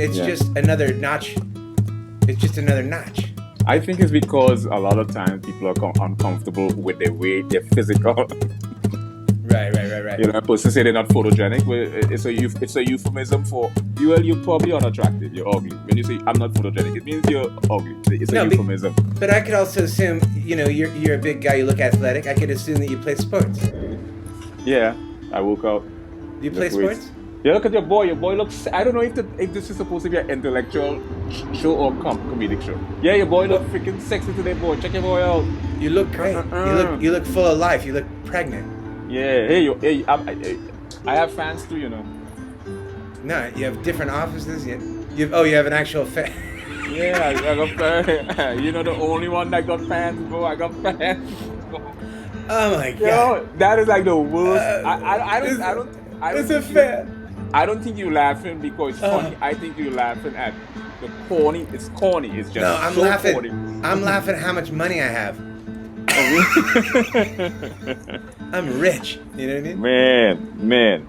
It's just another notch. It's just another notch. I think it's because a lot of times people are uncomfortable with their weight, their physical. Right. You know, a person say they're not photogenic. It's a euphemism for you're probably unattractive. You're ugly. When you say I'm not photogenic, it means you're ugly. It's a euphemism. But I could also assume, you know, you're a big guy. You look athletic. I could assume that you play sports. Yeah, I woke up. Do you play sports? Yeah, look at your boy. Your boy looks. I don't know if this is supposed to be an intellectual show or comedic show. Yeah, your boy look freaking sexy today, boy. Check your boy out. You look great. You look full of life. You look pregnant. Yeah. Hey, I have fans too, you know. No, you have different offices. You have an actual fan. Yeah, I got fans. You know, the only one that got fans, bro. I got fans. Oh my god. Yo, that is like the worst. I don't think you're laughing because it's funny. I think you're laughing at the corny. It's corny. It's just I'm laughing. Corny. I'm laughing at how much money I have. I'm rich. You know what I mean? Man.